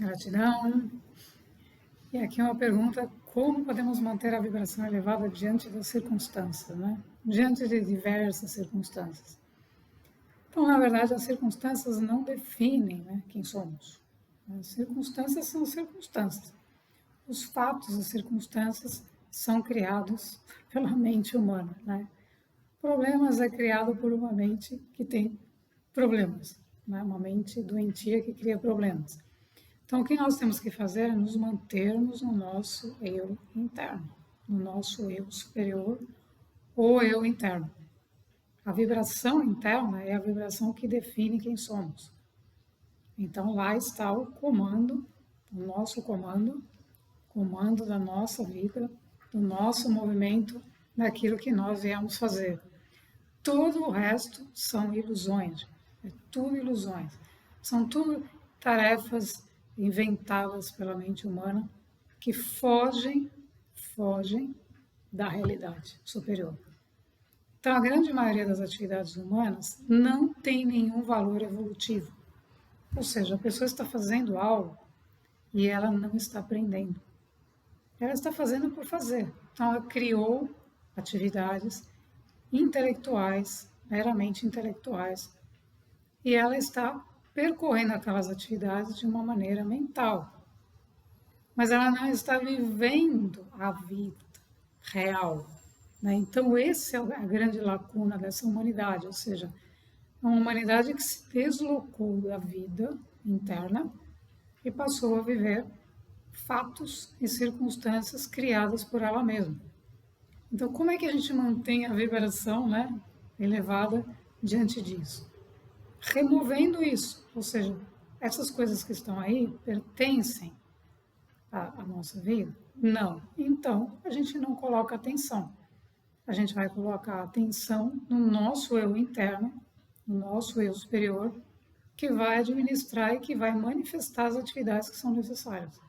Gratidão. E aqui uma pergunta: como podemos manter a vibração elevada diante das circunstâncias, né? Diante de diversas circunstâncias. Então, na verdade, as circunstâncias não definem, né, quem somos. As circunstâncias são circunstâncias. Os fatos, as circunstâncias são criados pela mente humana, né? Problemas é criado por uma mente que tem problemas, né? Uma mente doentia que cria problemas. Então, o que nós temos que fazer é nos mantermos no nosso eu interno, no nosso eu superior ou eu interno. A vibração interna é a vibração que define quem somos. Então, lá está o comando, o nosso comando da nossa vida, do nosso movimento, daquilo que nós viemos fazer. Todo o resto são ilusões, é tudo ilusões. São tudo tarefas inventadas pela mente humana que fogem da realidade superior. Então, a grande maioria das atividades humanas não tem nenhum valor evolutivo. Ou seja, a pessoa está fazendo algo e ela não está aprendendo. Ela está fazendo por fazer. Então, ela criou atividades intelectuais, meramente intelectuais, e ela está percorrendo aquelas atividades de uma maneira mental. Mas ela não está vivendo a vida real, né? Então, essa é a grande lacuna dessa humanidade, ou seja, uma humanidade que se deslocou da vida interna e passou a viver fatos e circunstâncias criadas por ela mesma. Então, como é que a gente mantém a vibração, né, elevada diante disso? Removendo isso, ou seja, essas coisas que estão aí pertencem à nossa vida? Não. Então, a gente não coloca atenção. A gente vai colocar atenção no nosso eu interno, no nosso eu superior, que vai administrar e que vai manifestar as atividades que são necessárias.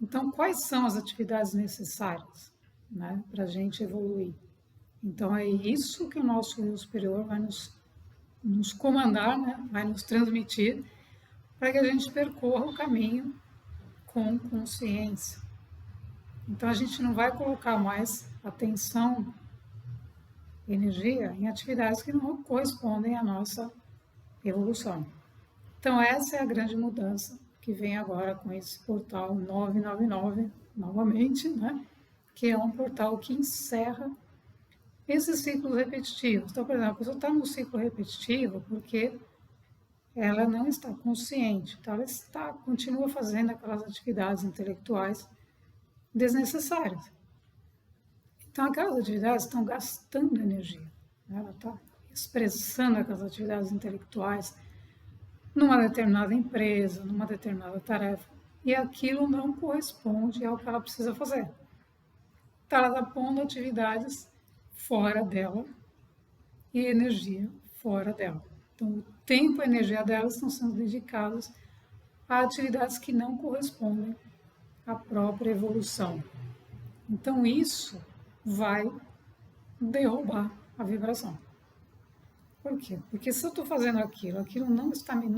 Então, quais são as atividades necessárias, né, para a gente evoluir? Então, é isso que o nosso eu superior vai nos comandar, né, vai nos transmitir, para que a gente percorra o caminho com consciência. Então, a gente não vai colocar mais atenção, energia, em atividades que não correspondem à nossa evolução. Então, essa é a grande mudança que vem agora com esse portal 999, novamente, né? Que é um portal que encerra esses ciclos repetitivos. Então, por exemplo, a pessoa está num ciclo repetitivo porque ela não está consciente, então ela continua fazendo aquelas atividades intelectuais desnecessárias. Então, aquelas atividades estão gastando energia, né? Ela está expressando aquelas atividades intelectuais numa determinada empresa, numa determinada tarefa, e aquilo não corresponde ao que ela precisa fazer. Então, ela está pondo atividades fora dela e energia fora dela. Então, o tempo e a energia delas estão sendo dedicados a atividades que não correspondem à própria evolução. Então, isso vai derrubar a vibração. Por quê? Porque se eu estou fazendo aquilo não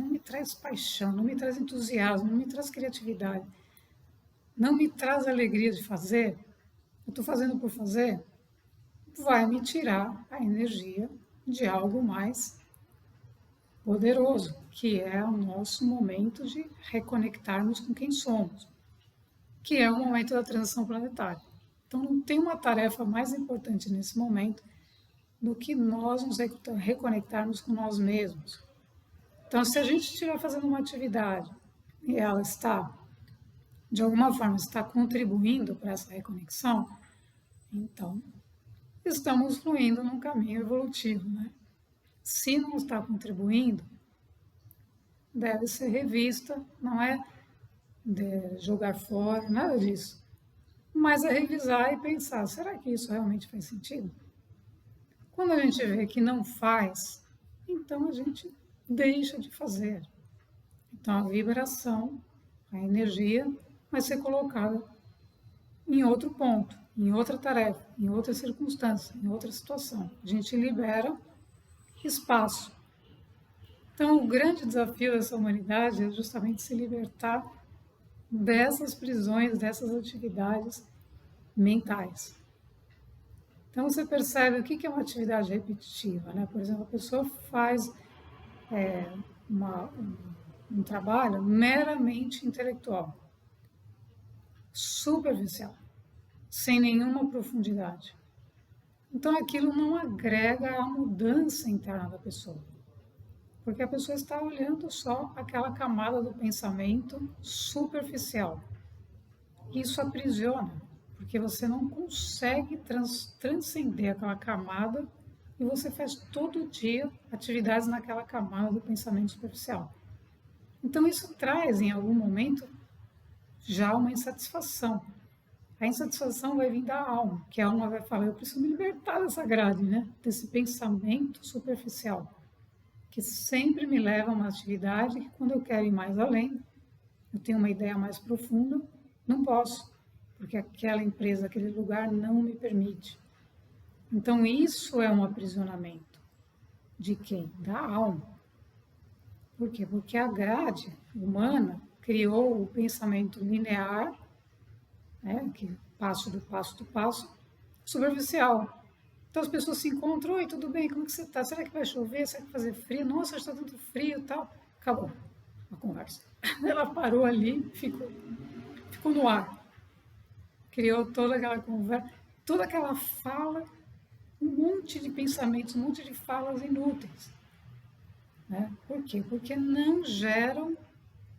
me traz paixão, não me traz entusiasmo, não me traz criatividade, não me traz alegria de fazer, eu estou fazendo por fazer, vai me tirar a energia de algo mais poderoso, que é o nosso momento de reconectarmos com quem somos, que é o momento da transição planetária. Então, não tem uma tarefa mais importante nesse momento do que nós nos reconectarmos com nós mesmos. Então, se a gente estiver fazendo uma atividade e ela está, de alguma forma, está contribuindo para essa reconexão, então estamos fluindo num caminho evolutivo, né? Se não está contribuindo, deve ser revista, não é de jogar fora, nada disso. Mas é revisar e pensar, será que isso realmente faz sentido? Quando a gente vê que não faz, então a gente deixa de fazer. Então a vibração, a energia vai ser colocada em outro ponto, em outra tarefa, em outra circunstância, em outra situação. A gente libera espaço. Então o grande desafio dessa humanidade é justamente se libertar dessas prisões, dessas atividades mentais. Então você percebe o que é uma atividade repetitiva, né? Por exemplo, a pessoa faz um trabalho meramente intelectual, superficial, sem nenhuma profundidade. Então aquilo não agrega a mudança interna da pessoa, porque a pessoa está olhando só aquela camada do pensamento superficial. Isso aprisiona, porque você não consegue transcender aquela camada e você faz todo dia atividades naquela camada do pensamento superficial. Então isso traz em algum momento já uma insatisfação. A insatisfação vai vir da alma, que a alma vai falar, eu preciso me libertar dessa grade, né? Desse pensamento superficial, que sempre me leva a uma atividade que quando eu quero ir mais além, eu tenho uma ideia mais profunda, não posso, porque aquela empresa, aquele lugar não me permite. Então isso é um aprisionamento. De quem? Da alma. Por quê? Porque a grade humana criou o pensamento linear, né, que passo do passo, superficial. Então as pessoas se encontram, oi, tudo bem, como que você está? Será que vai chover? Será que vai fazer frio? Nossa, está tanto frio e tal. Acabou a conversa. Ela parou ali, ficou no ar. Criou toda aquela conversa, toda aquela fala, um monte de pensamentos, um monte de falas inúteis. Né? Por quê? Porque não geram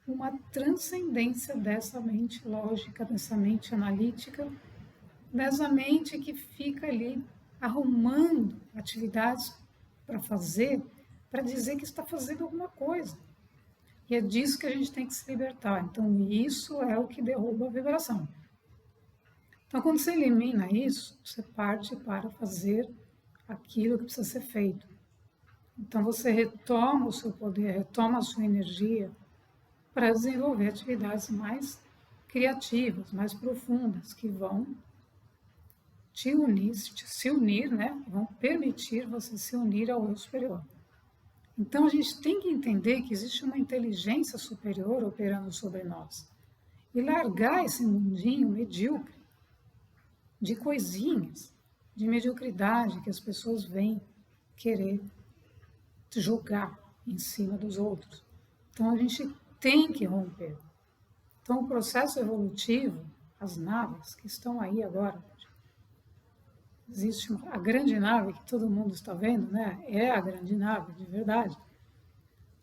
uma transcendência dessa mente lógica, dessa mente analítica, dessa mente que fica ali arrumando atividades para fazer, para dizer que está fazendo alguma coisa. E é disso que a gente tem que se libertar. Então, isso é o que derruba a vibração. Então, quando você elimina isso, você parte para fazer aquilo que precisa ser feito. Então, você retoma o seu poder, retoma a sua energia para desenvolver atividades mais criativas, mais profundas, que vão se unir, né? Vão permitir você se unir ao eu superior. Então, a gente tem que entender que existe uma inteligência superior operando sobre nós. E largar esse mundinho medíocre, de coisinhas, de mediocridade que as pessoas vêm querer jogar em cima dos outros. Então, a gente tem que romper. Então, o processo evolutivo, as naves que estão aí agora, existe a grande nave que todo mundo está vendo, né? É a grande nave, de verdade.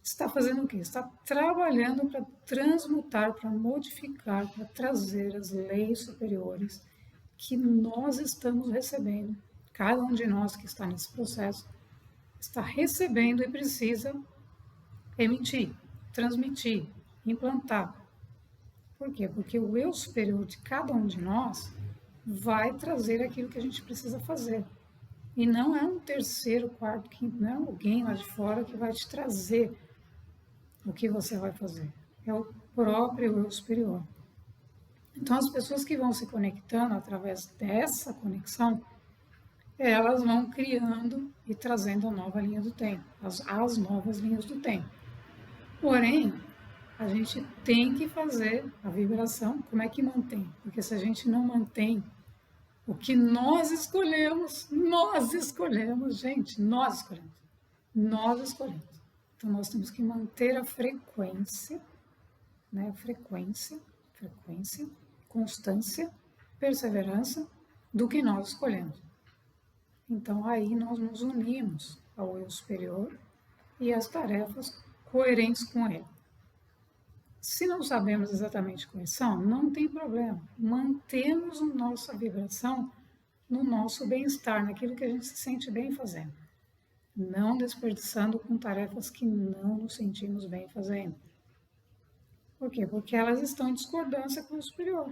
Está fazendo o quê? Está trabalhando para transmutar, para modificar, para trazer as leis superiores que nós estamos recebendo. Cada um de nós que está nesse processo está recebendo e precisa emitir, transmitir, implantar. Por quê? Porque o eu superior de cada um de nós vai trazer aquilo que a gente precisa fazer. E não é um terceiro, quarto, quinto, não é alguém lá de fora que vai te trazer o que você vai fazer. É o próprio eu superior. Então, as pessoas que vão se conectando através dessa conexão, elas vão criando e trazendo a nova linha do tempo, as novas linhas do tempo. Porém, a gente tem que fazer a vibração. Como é que mantém? Porque se a gente não mantém o que nós escolhemos, gente, nós escolhemos. Então, nós temos que manter a frequência, né? Frequência, constância, perseverança do que nós escolhemos. Então, aí nós nos unimos ao eu superior e às tarefas coerentes com ele. Se não sabemos exatamente quais são, não tem problema. Mantemos a nossa vibração no nosso bem-estar, naquilo que a gente se sente bem fazendo. Não desperdiçando com tarefas que não nos sentimos bem fazendo. Por quê? Porque elas estão em discordância com o superior.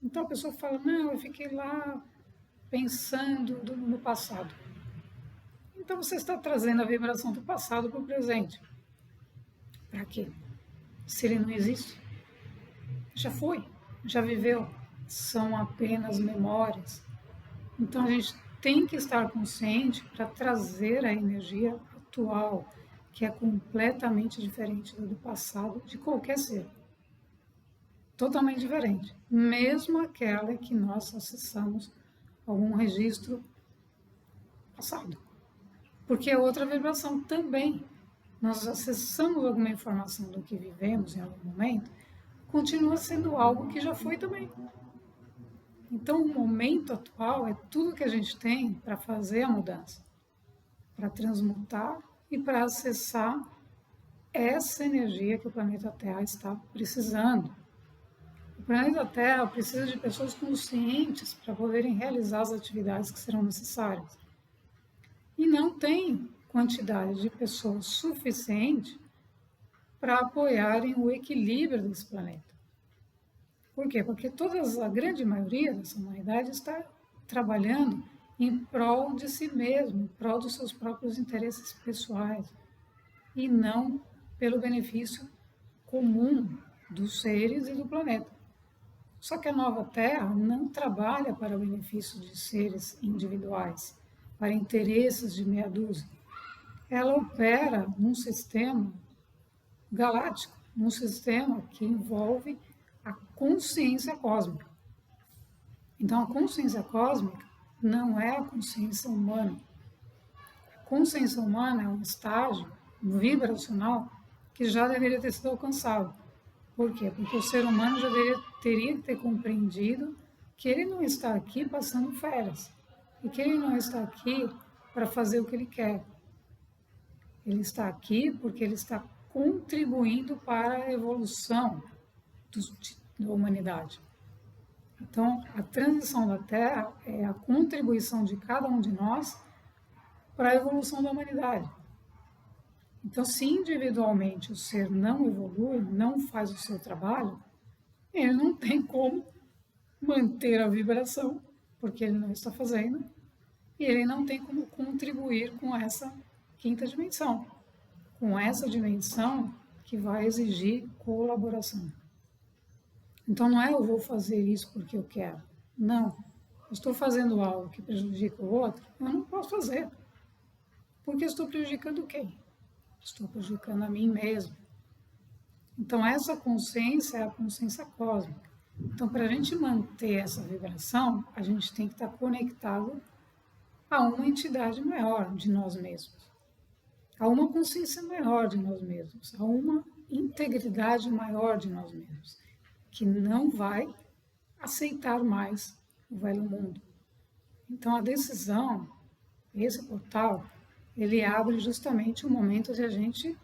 Então a pessoa fala, não, eu fiquei lá pensando no passado. Então você está trazendo a vibração do passado para o presente. Para quê? Se ele não existe, já foi, já viveu, são apenas memórias. Então a gente tem que estar consciente para trazer a energia atual, que é completamente diferente do passado de qualquer ser. totalmente diferente, mesmo aquela que nós acessamos algum registro passado, porque é outra vibração também. Nós acessamos alguma informação do que vivemos em algum momento, continua sendo algo que já foi também. Então, o momento atual é tudo que a gente tem para fazer a mudança, para transmutar e para acessar essa energia que o planeta Terra está precisando. O planeta Terra precisa de pessoas conscientes para poderem realizar as atividades que serão necessárias. E não tem quantidade de pessoas suficiente para apoiarem o equilíbrio desse planeta. Por quê? Porque a grande maioria dessa humanidade está trabalhando em prol de si mesmo, em prol dos seus próprios interesses pessoais, e não pelo benefício comum dos seres e do planeta. Só que a nova Terra não trabalha para o benefício de seres individuais, para interesses de meia dúzia. Ela opera num sistema galáctico, num sistema que envolve a consciência cósmica. Então, a consciência cósmica não é a consciência humana. A consciência humana é um estágio vibracional que já deveria ter sido alcançado. Por quê? Porque o ser humano já teria que ter compreendido que ele não está aqui passando férias e que ele não está aqui para fazer o que ele quer. Ele está aqui porque ele está contribuindo para a evolução da humanidade. Então, a transição da Terra é a contribuição de cada um de nós para a evolução da humanidade. Então, se individualmente o ser não evolui, não faz o seu trabalho, ele não tem como manter a vibração, porque ele não está fazendo, e ele não tem como contribuir com essa quinta dimensão, com essa dimensão que vai exigir colaboração. Então, não é eu vou fazer isso porque eu quero. Não. Eu estou fazendo algo que prejudica o outro, eu não posso fazer. Porque eu estou prejudicando quem? Estou prejudicando a mim mesmo. Então, essa consciência é a consciência cósmica. Então, para a gente manter essa vibração, a gente tem que estar conectado a uma entidade maior de nós mesmos, a uma consciência maior de nós mesmos, a uma integridade maior de nós mesmos, que não vai aceitar mais o velho mundo. Então, a decisão, esse portal, ele abre justamente o momento de a gente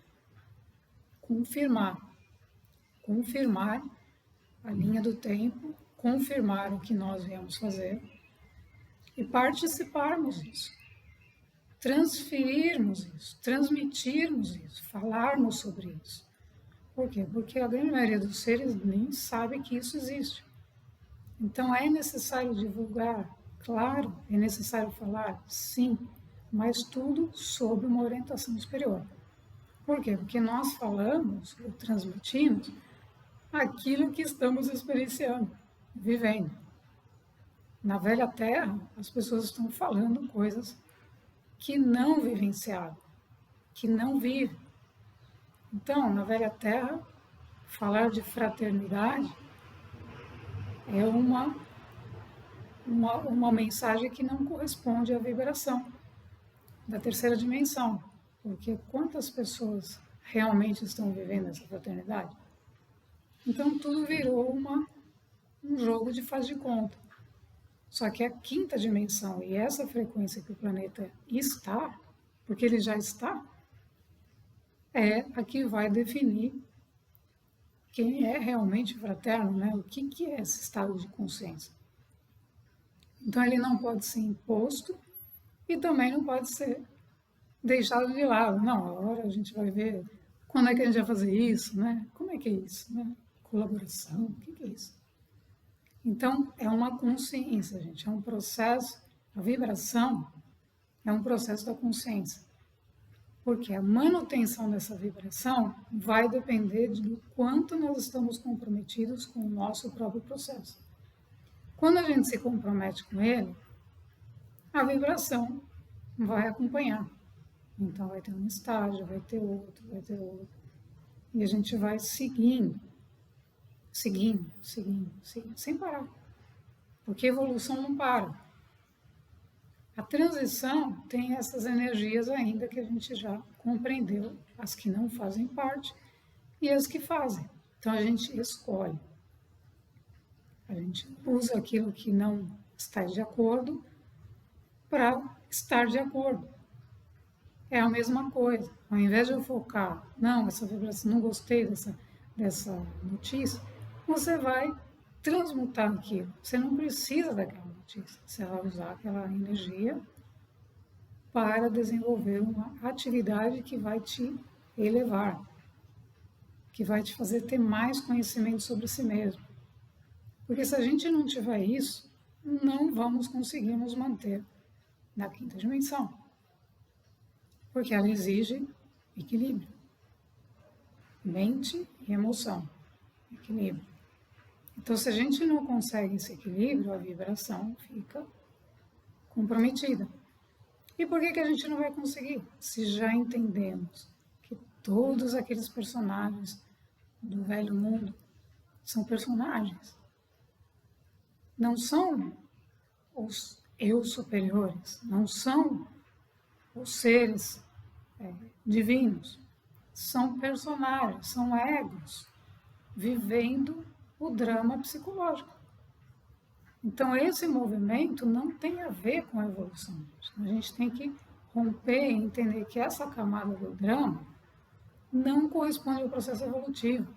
confirmar a linha do tempo, confirmar o que nós viemos fazer e participarmos disso, transferirmos isso, transmitirmos isso, falarmos sobre isso. Por quê? Porque a grande maioria dos seres nem sabe que isso existe. Então é necessário divulgar, claro, é necessário falar, sim, mas tudo sob uma orientação superior. Por quê? Porque nós falamos ou transmitimos aquilo que estamos experienciando, vivendo. Na velha Terra, as pessoas estão falando coisas que não vivenciaram, que não vivem. Então, na velha Terra, falar de fraternidade é uma mensagem que não corresponde à vibração da terceira dimensão. Porque quantas pessoas realmente estão vivendo essa fraternidade? Então, tudo virou um jogo de faz de conta. Só que a quinta dimensão e essa frequência que o planeta está, porque ele já está, é a que vai definir quem é realmente fraterno, né? O que é esse estado de consciência. Então, ele não pode ser imposto e também não pode ser deixado de lado. Não, agora a gente vai ver quando é que a gente vai fazer isso, né? Como é que é isso, né? Colaboração, o que é isso? Então, é uma consciência, gente, é um processo, a vibração é um processo da consciência. Porque a manutenção dessa vibração vai depender do quanto nós estamos comprometidos com o nosso próprio processo. Quando a gente se compromete com ele, a vibração vai acompanhar. Então, vai ter um estágio, vai ter outro, e a gente vai seguindo seguindo, seguindo, seguindo, sem parar. Porque a evolução não para. A transição tem essas energias ainda que a gente já compreendeu, as que não fazem parte e as que fazem. Então a gente escolhe. A gente usa aquilo que não está de acordo para estar de acordo. É a mesma coisa. Ao invés de eu focar, não, essa vibração, não gostei dessa notícia, você vai transmutar aquilo. Você não precisa daquela notícia. Você vai usar aquela energia para desenvolver uma atividade que vai te elevar, que vai te fazer ter mais conhecimento sobre si mesmo. Porque se a gente não tiver isso, não vamos conseguir nos manter na quinta dimensão. Porque ela exige equilíbrio. Mente e emoção. Equilíbrio. Então, se a gente não consegue esse equilíbrio, a vibração fica comprometida. E por que a gente não vai conseguir? Se já entendemos que todos aqueles personagens do velho mundo são personagens. Não são os eu superiores, não são os seres divinos. São personagens, são egos vivendo o drama psicológico. Então, esse movimento não tem a ver com a evolução. A gente tem que romper e entender que essa camada do drama não corresponde ao processo evolutivo.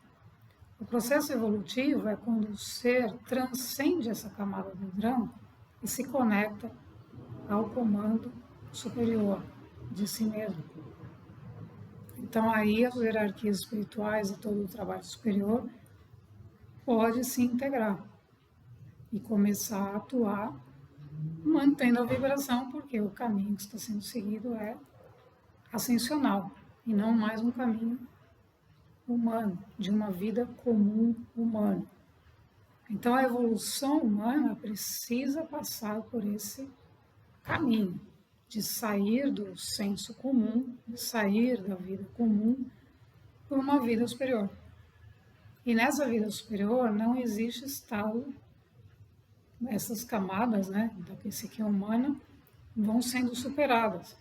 O processo evolutivo é quando o ser transcende essa camada do drama e se conecta ao comando superior de si mesmo. Então, aí as hierarquias espirituais e todo o trabalho superior pode se integrar e começar a atuar mantendo a vibração, porque o caminho que está sendo seguido é ascensional e não mais um caminho humano, de uma vida comum humana. Então a evolução humana precisa passar por esse caminho de sair do senso comum, de sair da vida comum por uma vida superior. E nessa vida superior não existe estado. Essas camadas, da psique humana vão sendo superadas.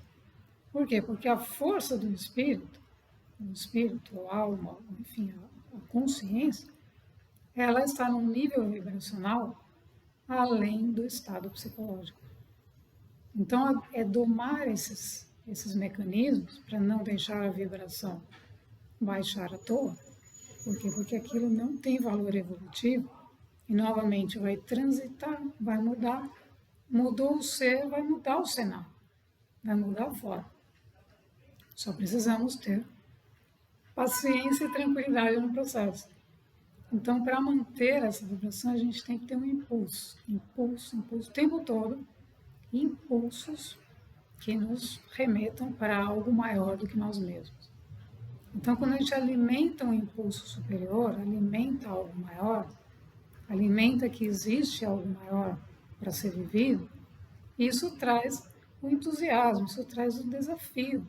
Por quê? Porque a força do espírito, a alma, enfim, a consciência, ela está num nível vibracional além do estado psicológico. Então, é domar esses mecanismos para não deixar a vibração baixar à toa. Por quê? Porque aquilo não tem valor evolutivo. E novamente vai transitar, vai mudar. Mudou o ser, vai mudar o cenário, vai mudar a forma. Só precisamos ter paciência e tranquilidade no processo. Então, para manter essa vibração, a gente tem que ter um impulso, o tempo todo, impulsos que nos remetam para algo maior do que nós mesmos. Então, quando a gente alimenta um impulso superior, alimenta algo maior, alimenta que existe algo maior para ser vivido, isso traz o entusiasmo, isso traz o desafio,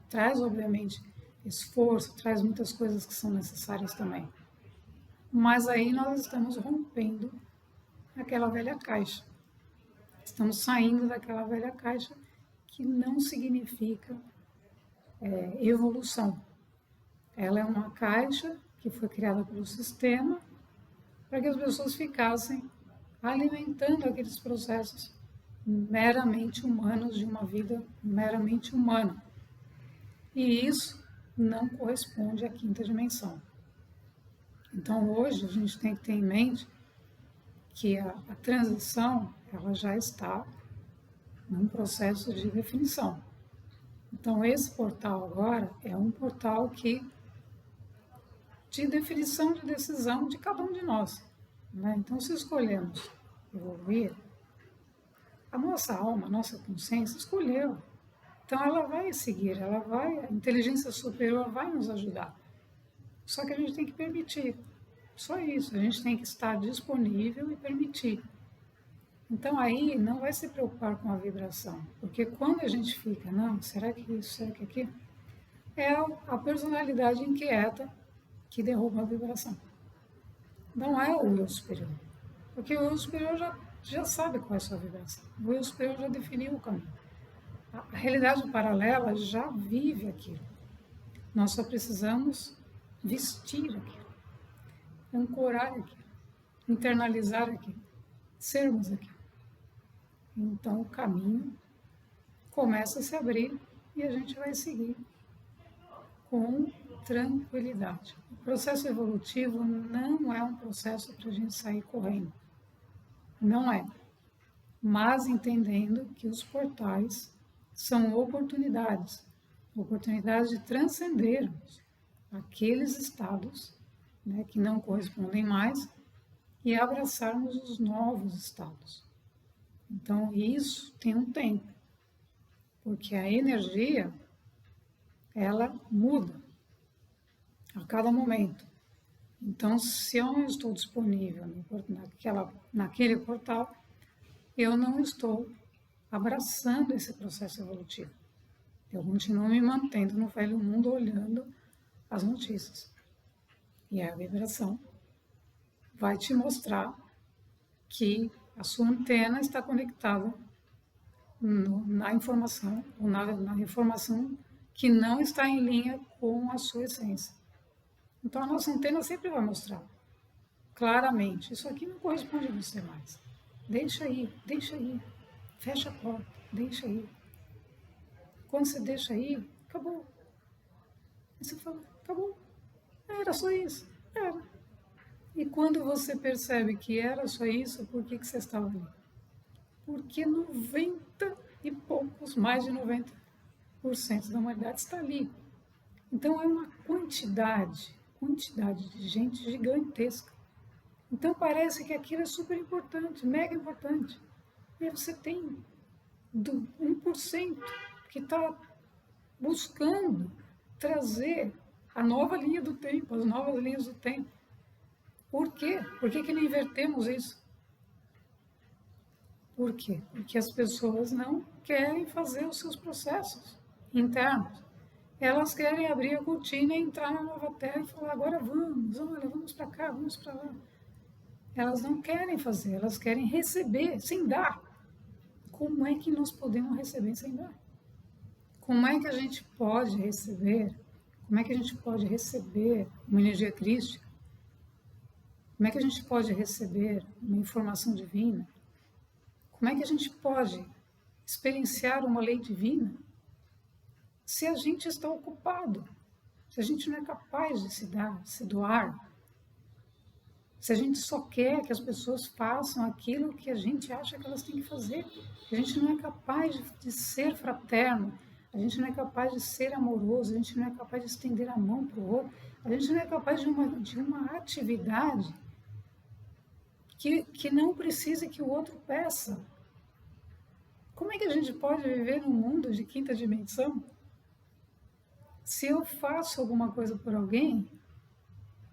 traz, obviamente, esforço, traz muitas coisas que são necessárias também. Mas aí nós estamos rompendo aquela velha caixa. Estamos saindo daquela velha caixa que não significa evolução. Ela é uma caixa que foi criada pelo sistema para que as pessoas ficassem alimentando aqueles processos meramente humanos de uma vida meramente humana. E isso não corresponde à quinta dimensão. Então, hoje, a gente tem que ter em mente que a transição ela já está num processo de definição. Então, esse portal agora é um portal de definição de decisão de cada um de nós. Então, se escolhemos evoluir, a nossa alma, a nossa consciência escolheu. Então, ela vai seguir, a inteligência superior vai nos ajudar. Só que a gente tem que permitir. Só isso, a gente tem que estar disponível e permitir. Então, aí não vai se preocupar com a vibração. Porque quando a gente fica, não, será que isso, será que aquilo? É a personalidade inquieta que derruba a vibração. Não é o eu superior. Porque o eu superior já sabe qual é a sua vibração. O eu superior já definiu o caminho. A realidade paralela já vive aquilo. Nós só precisamos vestir aquilo, ancorar aquilo, internalizar aquilo, sermos aquilo. Então o caminho começa a se abrir e a gente vai seguir com tranquilidade. O processo evolutivo não é um processo para a gente sair correndo. Não é. Mas entendendo que os portais são oportunidades de transcendermos aqueles estados, né, que não correspondem mais e abraçarmos os novos estados. Então, isso tem um tempo, porque a energia, ela muda a cada momento. Então, se eu não estou disponível naquele portal, eu não estou abraçando esse processo evolutivo. Eu continuo me mantendo no velho mundo olhando as notícias. E a vibração vai te mostrar que a sua antena está conectada na informação, ou na informação que não está em linha com a sua essência. Então a nossa antena sempre vai mostrar claramente, isso aqui não corresponde a você mais. Deixa aí, fecha a porta, deixa aí. Quando você deixa aí, acabou. Aí você fala, acabou. Era só isso. Era. E quando você percebe que era só isso, por que você estava ali? Porque 90 e poucos, mais de 90% da humanidade está ali. Então é uma quantidade de gente gigantesca. Então parece que aquilo é super importante, mega importante. E aí você tem do 1% que está buscando trazer a nova linha do tempo, as novas linhas do tempo. Por quê? Por que não invertemos isso? Por quê? Porque as pessoas não querem fazer os seus processos internos. Elas querem abrir a cortina e entrar na nova terra e falar, agora vamos para cá, vamos para lá. Elas não querem fazer, elas querem receber sem dar. Como é que nós podemos receber sem dar? Como é que a gente pode receber? Como é que a gente pode receber uma energia crística? Como é que a gente pode receber uma informação divina? Como é que a gente pode experienciar uma lei divina se a gente está ocupado? Se a gente não é capaz de se dar, se doar? Se a gente só quer que as pessoas façam aquilo que a gente acha que elas têm que fazer? A gente não é capaz de ser fraterno, a gente não é capaz de ser amoroso, a gente não é capaz de estender a mão para o outro, a gente não é capaz de uma atividade que não precise que o outro peça. Como é que a gente pode viver num mundo de quinta dimensão se eu faço alguma coisa por alguém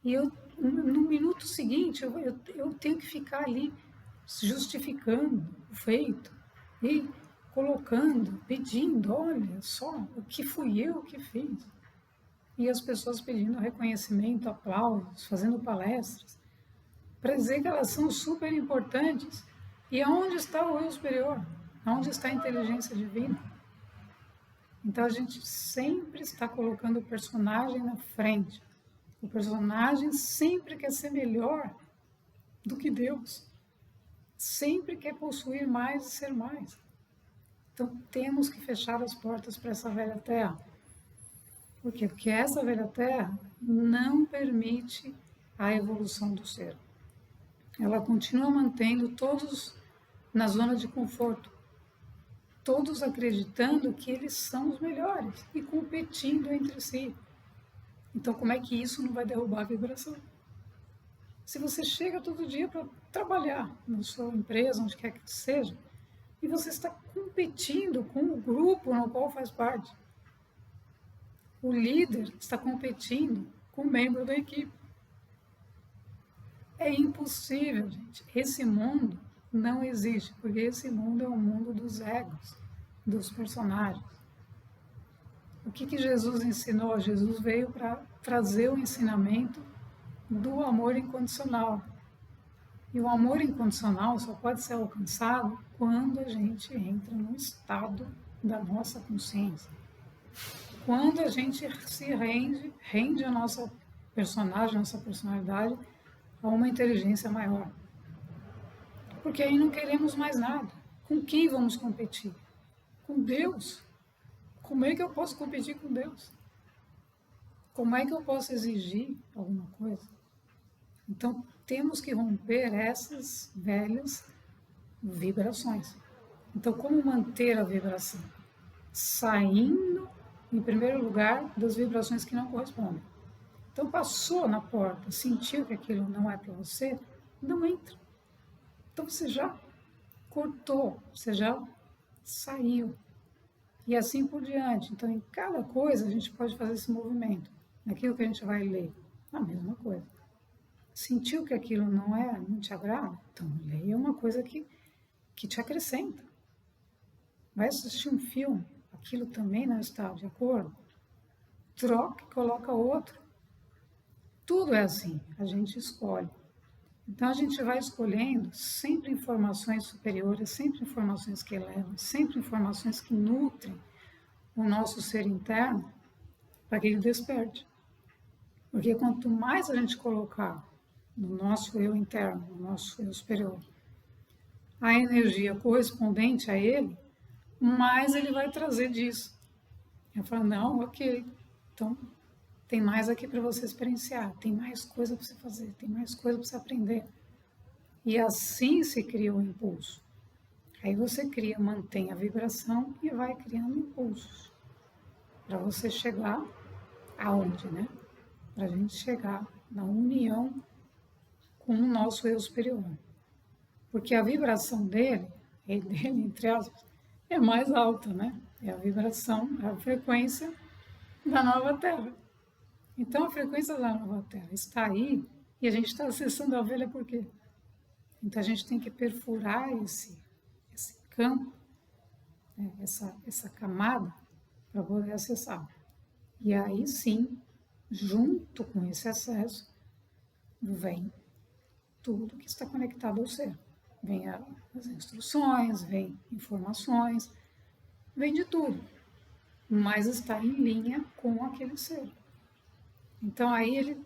e no minuto seguinte eu tenho que ficar ali justificando o feito e colocando, pedindo, olha só, o que fui eu que fiz. E as pessoas pedindo reconhecimento, aplausos, fazendo palestras, para dizer que elas são super importantes. E aonde está o eu superior? Aonde está a inteligência divina? Então a gente sempre está colocando o personagem na frente. O personagem sempre quer ser melhor do que Deus. Sempre quer possuir mais e ser mais. Então temos que fechar as portas para essa velha terra. Por quê? Porque essa velha terra não permite a evolução do ser. Ela continua mantendo todos na zona de conforto. Todos acreditando que eles são os melhores e competindo entre si. Então, como é que isso não vai derrubar a vibração? Se você chega todo dia para trabalhar na sua empresa, onde quer que seja, e você está competindo com o grupo no qual faz parte, o líder está competindo com o membro da equipe. É impossível, gente. Esse mundo não existe, porque esse mundo é o mundo dos egos, dos personagens. O que Jesus ensinou? Jesus veio para trazer o ensinamento do amor incondicional. E o amor incondicional só pode ser alcançado quando a gente entra no estado da nossa consciência. Quando a gente se rende a nossa personagem, a nossa personalidade a uma inteligência maior. Porque aí não queremos mais nada. Com quem vamos competir? Com Deus. Como é que eu posso competir com Deus? Como é que eu posso exigir alguma coisa? Então, temos que romper essas velhas vibrações. Então, como manter a vibração? Saindo, em primeiro lugar, das vibrações que não correspondem. Então, passou na porta, sentiu que aquilo não é para você, não entra. Então, você já cortou, você já saiu. E assim por diante. Então, em cada coisa, a gente pode fazer esse movimento. Naquilo que a gente vai ler, a mesma coisa. Sentiu que aquilo não te agrada? Então, leia uma coisa que te acrescenta. Vai assistir um filme, aquilo também não está de acordo? Troca e coloca outro. Tudo é assim, a gente escolhe. Então, a gente vai escolhendo sempre informações superiores, sempre informações que elevam, sempre informações que nutrem o nosso ser interno para que ele desperte. Porque quanto mais a gente colocar no nosso eu interno, no nosso eu superior, a energia correspondente a ele, mais ele vai trazer disso. Eu falo, não, ok, então tem mais aqui para você experienciar, tem mais coisa para você fazer, tem mais coisa para você aprender. E assim se cria o impulso. Aí você cria, mantém a vibração e vai criando impulsos para você chegar aonde, né? Para a gente chegar na união com o nosso eu superior. Porque a vibração dele, entre aspas, é mais alta, né? É a vibração, é a frequência da nova Terra. Então a frequência da nova Terra está aí e a gente está acessando a velha por quê? Então a gente tem que perfurar esse campo, né? essa camada, para poder acessar. E aí sim, junto com esse acesso, vem tudo que está conectado ao ser. Vem as instruções, vem informações, vem de tudo, mas está em linha com aquele ser. Então aí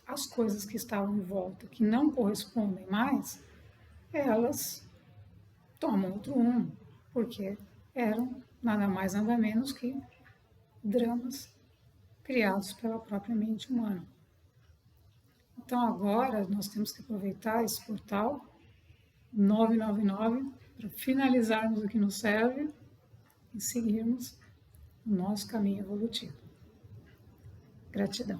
as coisas que estavam em volta, que não correspondem mais, elas tomam outro rumo, porque eram nada mais nada menos que dramas criados pela própria mente humana. Então agora nós temos que aproveitar esse portal 999 para finalizarmos o que nos serve e seguirmos o nosso caminho evolutivo. Gratidão.